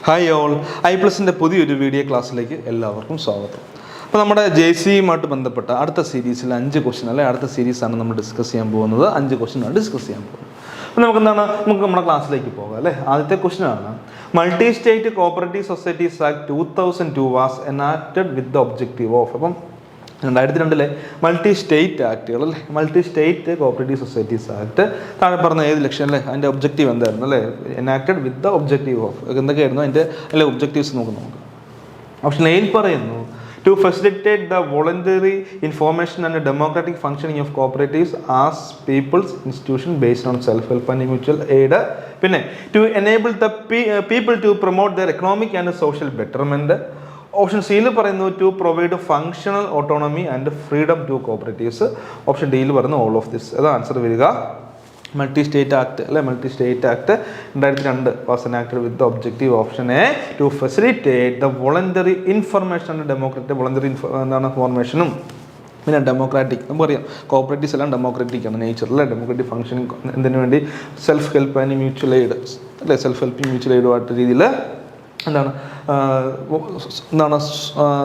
Hi all, ഐ+ന്റെ പുതിയൊരു video ക്ലാസ്സിലേക്ക് എല്ലാവർക്കും സ്വാഗതം. അപ്പോൾ നമ്മുടെ JCയുമായിട്ട് ബന്ധപ്പെട്ട അടുത്ത സീരീസിൽ 5 ക്വസ്റ്റ്യൻ അല്ലെ അടുത്ത സീരീസാണ് നമ്മൾ ഡിസ്കസ് ചെയ്യാൻ പോകുന്നത്. 5 ക്വസ്റ്റ്യനാണ് ഡിസ്കസ് ചെയ്യാൻ പോകുന്നത്. അപ്പോൾ നമുക്ക് നമ്മുടെ ക്ലാസ്സിലേക്ക് പോകാം അല്ലേ. ആദ്യത്തെ ക്വസ്റ്റ്യൻ ആണ്, multi state cooperative societies act 2002 was enacted with the objective of. അപ്പം 2002 മൾട്ടി സ്റ്റേറ്റ് ആക്ടുകൾ അല്ലേ, multi state cooperative societies act താഴെ പറഞ്ഞ ഏത് ലക്ഷ്യം അല്ലേ, അതിൻ്റെ ഒബ്ജക്റ്റീവ് എന്തായിരുന്നു അല്ലേ, enacted with the objective of. എന്തൊക്കെയായിരുന്നു അതിൻ്റെ അല്ലെ ഒബ്ജക്റ്റീവ്സ് നോക്കാം. ഓപ്ഷൻ എയിൽ പറയുന്നു, to facilitate the voluntary information and democratic functioning of cooperatives as people's institution based on self help and mutual aid. പിന്നെ to enable the people to promote their economic and social betterment. Option സിയിൽ പറയുന്നു, to provide functional autonomy and freedom to cooperatives. Option ഡിയിൽ പറയുന്നു all of this. അത് answer വരിക multi state act അല്ലെ. Multi state act 2002 was enacted with the objective. Option A, to facilitate the voluntary information and democratic. Voluntary ഇൻഫോർമേഷനും പിന്നെ democratic, നമുക്കറിയാം cooperatives എല്ലാം democratic ആണ് നേച്ചർ അല്ലേ. ഡെമോക്രാറ്റിക് ഫംഗ്ഷനിങ് എന്തിനു വേണ്ടി, self help and mutual aid അല്ലേ, സെൽഫ് ഹെൽപ്പിംഗ് മ്യൂച്വൽ എയ്ഡുമായിട്ട് രീതിയിൽ എന്താണ്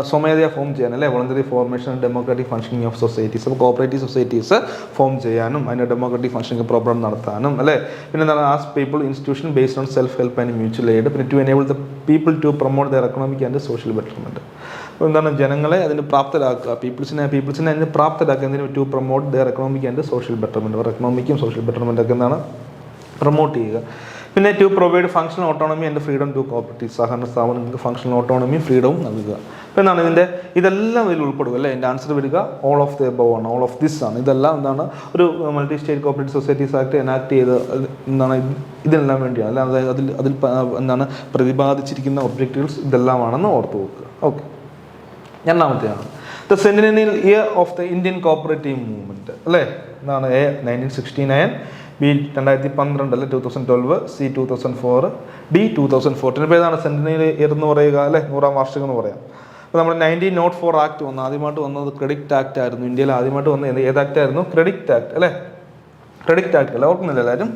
സ്വമേധയാ ഫോം ചെയ്യാൻ അല്ലേ, voluntary formation democratic functioning of societies. അപ്പോൾ കോപ്പറേറ്റീവ് സൊസൈറ്റീസ് ഫോം ചെയ്യാനും അതിൻ്റെ ഡെമോക്രാറ്റിക് ഫംഗ്ഷനിങ് പ്രോഗ്രാം നടത്താനും അല്ലേ. പിന്നെ എന്താണ്, as people institution based on self help and mutual aid. പിന്നെ to enable the people to promote their economic and social betterment. അപ്പോൾ എന്താണ്, ജനങ്ങളെ അതിന് പ്രാപ്തരാക്കുക, പീപ്പിൾസിനെ അതിന് പ്രാപ്തരാക്കുക. എന്തിന്, to promote their economic and social betterment. അവർ എക്കണോമിക്കും സോഷ്യൽ ബെറ്റർമെൻറ്റ് ഒക്കെ എന്താണ് പ്രൊമോട്ട് ചെയ്യുക. പിന്നെ to provide functional autonomy and freedom to cooperative. സഹകരണ സ്ഥാപനങ്ങൾക്ക് ഫങ്ഷണൽ ഓട്ടോണമിയും ഫ്രീഡവും നൽകുക. അപ്പോൾ എന്താണ് ഇതിൻ്റെ ഇതെല്ലാം ഇതിൽ ഉൾപ്പെടുക അല്ലേ. എൻ്റെ ആൻസർ വരിക ഓൾ ഓഫ് ദി എബവ് ആണ്, ഓൾ ഓഫ് ദിസ് ആണ്. ഇതെല്ലാം എന്താണ് ഒരു multi state cooperative societies act enact ചെയ്ത് എന്താണ് ഇതെല്ലാം വേണ്ടിയാണ് അല്ല, അതായത് അതിൽ എന്താണ് പ്രതിപാദിച്ചിരിക്കുന്ന ഒബ്ജക്റ്റീവ്സ് ഇതെല്ലാമാണെന്ന് ഓർത്ത് വെക്കുക. ഓക്കെ, രണ്ടാമത്തെയാണ് the centennial year of the Indian cooperative movement അല്ലേ. എന്താണ്, എ 1969, ബി 2012 അല്ലെ 2012, സി 2004, ഡി 2014. ഇപ്പോൾ ഏതാണ് സെന്റിനറി ഇയർ എന്ന് പറയുക അല്ലേ, 100ാം വാർഷികം എന്ന് പറയാം. അപ്പോൾ നമ്മൾ 1904 ആക്ട് വന്നു, ആദ്യമായിട്ട് വന്നത് ക്രെഡിറ്റ് ആക്ട് ആയിരുന്നു. ഇന്ത്യയിൽ ആദ്യമായിട്ട് വന്നത് ഏത് ആക്ട് ആയിരുന്നു, ക്രെഡിറ്റ് ആക്ട് അല്ലേ. ക്രെഡിറ്റ് ആക്ട് അല്ലേ, ഓർക്കുന്നില്ല എല്ലാവരും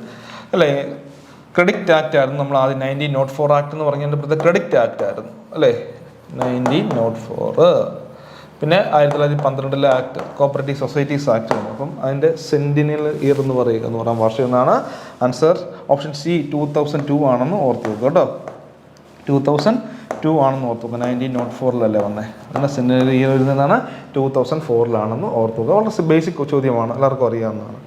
അല്ലേ. ക്രെഡിറ്റ് ആക്ട് ആയിരുന്നു നമ്മൾ ആദ്യം 1904 ആക്ട് എന്ന് പറഞ്ഞതിൻ്റെ ക്രെഡിറ്റ് ആക്ട് ആയിരുന്നു അല്ലേ, 1904. പിന്നെ 1912 ആക്ട് കോപ്പറേറ്റീവ് സൊസൈറ്റീസ് ആക്ട് വന്നു. അപ്പം അതിൻ്റെ സെന്റിനൽ ഇയർ എന്ന് പറയുക എന്ന് പറയാൻ വർഷം എന്നാണ് ആൻസർ. ഓപ്ഷൻ സി 2002 ആണെന്ന് ഓർത്ത് വെക്കുക കേട്ടോ. 2002 ആണെന്ന് ഓർത്ത് വെക്കുക. 1904 വന്നേ. അങ്ങനെ സെന്റിനൽ ഇയർ വരുന്നതാണ് 2004 ഓർത്ത് വെക്കുക. വളരെ ബേസിക് ചോദ്യമാണ്, എല്ലാവർക്കും അറിയാവുന്നതാണ്.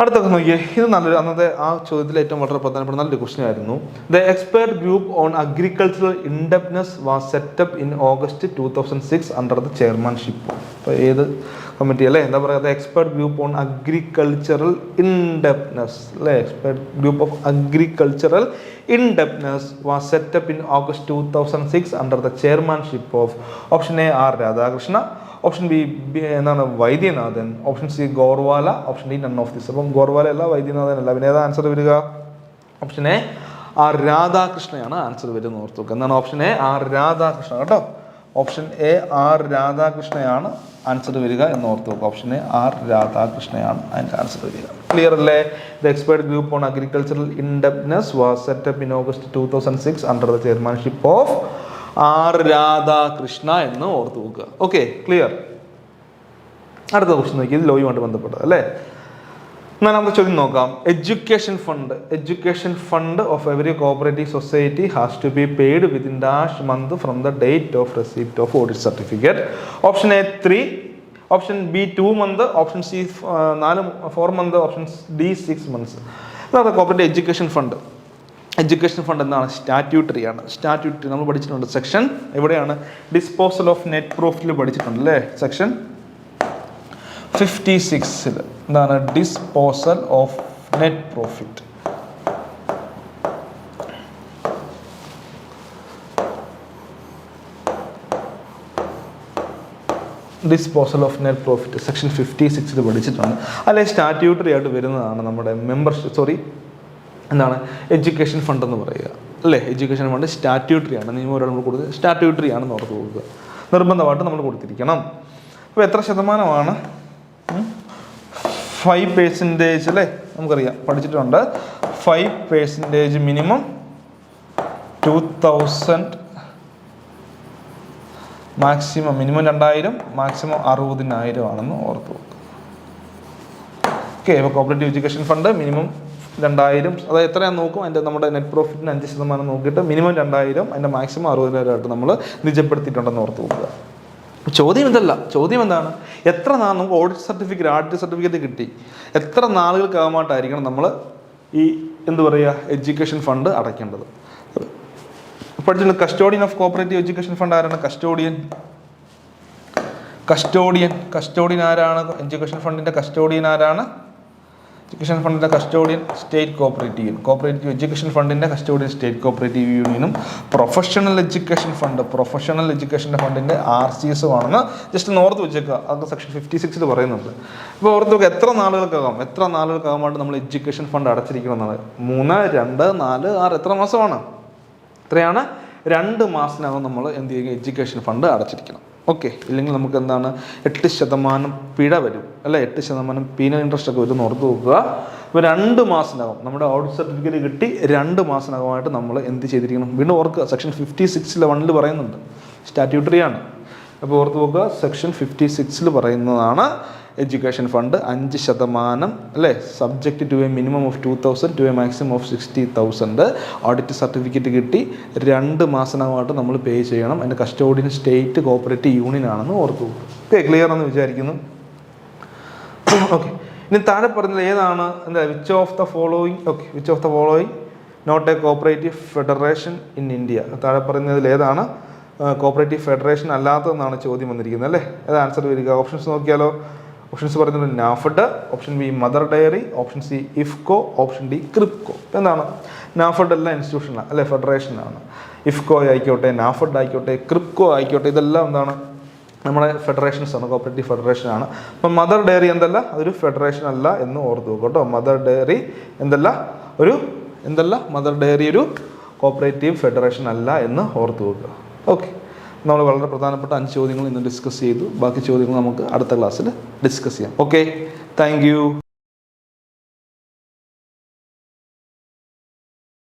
അടുത്തൊക്കെ നോക്കിയേ, ഇത് നല്ലൊരു അന്നത്തെ ആ ചോദ്യത്തിൽ ഏറ്റവും വളരെ പ്രധാനപ്പെട്ട നല്ലൊരു ക്വസ്റ്റ്യൻ ആയിരുന്നു. The expert group on agricultural indebtedness was set up in August 2006 under the chairmanship. അപ്പോൾ ഏത് കമ്മിറ്റി അല്ലേ, എന്താ പറയുക, the expert group on agricultural indebtedness അല്ലേ. Expert group of agricultural indebtedness was set up in August 2006 under the chairmanship of. Option A R Radhakrishna, option B എന്താണ് Vaidyanathan, option C Gorwala, option D none of this. അപ്പം ഗോർവാല അല്ല, വൈദ്യനാഥൻ അല്ല. പിന്നെ ഏതാ answer വരിക, option A R രാധാകൃഷ്ണയാണ് answer വരുന്നത് ഓർത്ത് വെക്കുക. എന്താണ്, ഓപ്ഷൻ എ ആർ രാധാകൃഷ്ണ കേട്ടോ. ഓപ്ഷൻ എ ആർ രാധാകൃഷ്ണയാണ് ആൻസർ വരിക എന്ന് ഓർത്ത് വെക്കുക. ഓപ്ഷൻ എ ആർ രാധാകൃഷ്ണയാണ് അതിൻ്റെ ആൻസർ വരിക. ക്ലിയർ അല്ലേ. The expert group on agricultural indebtedness was set up in August 2006 under the chairmanship of R Radhakrishna എന്ന് ഓർത്ത് വെക്കുക. Okay, clear. അടുത്ത ക്വസ്റ്റ്യൻ നോക്കി, ഇത് ലോയുമായിട്ട് ബന്ധപ്പെട്ടത് അല്ലേ. എന്നാൽ നമുക്ക് ചോദ്യം നോക്കാം. Education fund of every cooperative society has to be paid within dash month from the date of receipt of audit certificate. Option A 3, option B 2 months, option C 4 months, option D 6 months. അതാണ് cooperative education fund എന്താണ്, statutory ആണ്. Statutory നമ്മൾ പഠിച്ചിട്ടുണ്ട്. Section എവിടെയാണ്, disposal of net പ്രോഫിറ്റിൽ പഠിച്ചിട്ടുണ്ട് അല്ലേ. Section 56 എന്താണ്, disposal of net profit. Disposal of net profit section 56 പഠിച്ചിട്ടുണ്ട്. അല്ലെ സ്റ്റാറ്റ്യൂട്ടറി ആയിട്ട് വരുന്നതാണ് നമ്മുടെ എന്താണ് എഡ്യൂക്കേഷൻ ഫണ്ട് എന്ന് പറയുക അല്ലേ. എഡ്യൂക്കേഷൻ ഫണ്ട് സ്റ്റാറ്റ്യൂട്ടറി ആണ്. നിയമം നമ്മൾ കൊടുത്തത് സ്റ്റാറ്റ്യൂട്ടറി ആണെന്ന് ഓർത്ത് പോകുക, നിർബന്ധമായിട്ട് നമ്മൾ കൊടുത്തിരിക്കണം. അപ്പോൾ എത്ര ശതമാനമാണ്, 5% അല്ലേ, നമുക്കറിയാം പഠിച്ചിട്ടുണ്ട്. 5% മിനിമം 2000 മാക്സിമം മിനിമം 2000 മാക്സിമം 60,000 ആണെന്ന് ഓർത്ത് വെക്കുക. ഓക്കെ, ഇപ്പോൾ കോപ്പറേറ്റീവ് എഡ്യൂക്കേഷൻ ഫണ്ട് മിനിമം 2000, അതായത് എത്രയാണെന്ന് നോക്കും, അതിൻ്റെ നമ്മുടെ നെറ്റ് പ്രോഫിറ്റിന് 5% നോക്കിയിട്ട് മിനിമം 2000, അതിൻ്റെ മാക്സിമം 60,000 ആയിട്ട് നമ്മൾ നിജപ്പെടുത്തിയിട്ടുണ്ടെന്ന് ഓർത്ത് വെക്കുക. ചോദ്യം ഇതല്ല, ചോദ്യം എന്താണ്, എത്ര നാൾ നമുക്ക് ഓഡിറ്റ് സർട്ടിഫിക്കറ്റ് കിട്ടി, എത്ര നാളുകൾക്കാകുമായിട്ടായിരിക്കണം നമ്മൾ ഈ എന്താ പറയുക എഡ്യൂക്കേഷൻ ഫണ്ട് അടയ്ക്കേണ്ടത്. പഠിച്ചിട്ടുണ്ട് custodian of cooperative education fund ആരാണ്? കസ്റ്റോഡിയൻ ആരാണ്? എഡ്യൂക്കേഷൻ ഫണ്ടിൻ്റെ കസ്റ്റോഡിയൻ ആരാണ്? എഡ്യൂക്കേഷൻ ഫണ്ടിൻ്റെ കസ്റ്റോഡിയൻ സ്റ്റേറ്റ് കോപ്പറേറ്റീവ് എഡ്യൂക്കേഷൻ ഫണ്ടിൻ്റെ കസ്റ്റോഡിയൻ സ്റ്റേറ്റ് കോപ്പറേറ്റീവ് യൂണിയനും പ്രൊഫഷണൽ എഡ്യൂക്കേഷൻ ഫണ്ടിൻ്റെ RCS ആണെന്ന് ജസ്റ്റ് ഓർത്ത് വെച്ചേക്കുക. അത് സെക്ഷൻ 56 പറയുന്നുണ്ട്. ഇപ്പോൾ ഓർത്ത് വെക്കുക എത്ര നാളുകൾക്കാകുമ്പോൾ നമ്മൾ എഡ്യൂക്കേഷൻ ഫണ്ട് അടച്ചിരിക്കണമെന്നാണ്. 3, 2, 4, 6 എത്ര മാസമാണ്? എത്രയാണ്? 2 മാസത്തിനകം നമ്മൾ എന്ത് ചെയ്യുക, എഡ്യൂക്കേഷൻ ഫണ്ട് അടച്ചിരിക്കണം. ഓക്കെ, ഇല്ലെങ്കിൽ നമുക്ക് എന്താണ് 8% പിഴ വരും അല്ലേ, 8% പീനൽ ഇൻട്രസ്റ്റ് ഒക്കെ വരും ഓർത്ത് നോക്കുക. ഇപ്പോൾ 2 മാസത്തിനകം നമ്മുടെ ഓഡിറ്റ് സർട്ടിഫിക്കറ്റ് കിട്ടി 2 മാസത്തിനകമായിട്ട് നമ്മൾ എന്ത് ചെയ്തിരിക്കണം? വീണ്ടും ഓർക്കുക, സെക്ഷൻ 56(1) പറയുന്നുണ്ട്, സ്റ്റാറ്റ്യൂട്ടറി ആണ്. അപ്പോൾ ഓർത്ത് നോക്കുക, സെക്ഷൻ 56 പറയുന്നതാണ് എഡ്യൂക്കേഷൻ ഫണ്ട് 5% അല്ലേ, subject to a minimum of 2,000 to a maximum of 60,000. Audit certificate കിട്ടി 2 മാസത്തിനകമായിട്ട് നമ്മൾ പേ ചെയ്യണം. അതിൻ്റെ കസ്റ്റോഡിയൻ സ്റ്റേറ്റ് കോപ്പറേറ്റീവ് യൂണിയൻ ആണെന്ന് ഓർത്തു. ഓക്കെ, ക്ലിയർ ആണെന്ന് വിചാരിക്കുന്നു. ഓക്കെ, ഇനി താഴെ പറഞ്ഞത് ഏതാണ്? എന്താ which of the following not a cooperative federation in India? താഴെ പറയുന്നതിൽ ഏതാണ് കോപ്പറേറ്റീവ് ഫെഡറേഷൻ അല്ലാത്തതെന്നാണ് ചോദ്യം വന്നിരിക്കുന്നത് അല്ലേ. ഏത് ആൻസർ വരിക? ഓപ്ഷൻസ് നോക്കിയാലോ. ഓപ്ഷൻസ് പറയുന്നത് NAFED, option B Mother Dairy, option C IFFCO, option D KRIBHCO. എന്താണ്? നാഫഡ് എല്ലാം ഇൻസ്റ്റിറ്റ്യൂഷനാണ് അല്ലെ, ഫെഡറേഷനാണ്. ഇഫ്കോ ആയിക്കോട്ടെ, നാഫഡ് ആയിക്കോട്ടെ, ക്രിപ്കോ ആയിക്കോട്ടെ, ഇതെല്ലാം എന്താണ് നമ്മുടെ ഫെഡറേഷൻസ് ആണ്, കോപ്പറേറ്റീവ് ഫെഡറേഷനാണ്. അപ്പം മദർ ഡയറി എന്തല്ല, അതൊരു ഫെഡറേഷൻ അല്ല എന്ന് ഓർത്ത് വെക്കും കേട്ടോ. മദർ ഡയറി മദർ ഡയറി ഒരു കോപ്പറേറ്റീവ് ഫെഡറേഷൻ അല്ല എന്ന് ഓർത്ത് വെക്കുക. ഓക്കെ, നമ്മൾ വളരെ പ്രധാനപ്പെട്ട 5 ചോദ്യങ്ങൾ ഇന്ന് ഡിസ്കസ് ചെയ്തു. ബാക്കി ചോദ്യങ്ങൾ നമുക്ക് അടുത്ത ക്ലാസ്സിൽ ഡിസ്കസ് ചെയ്യാം. Okay, thank you.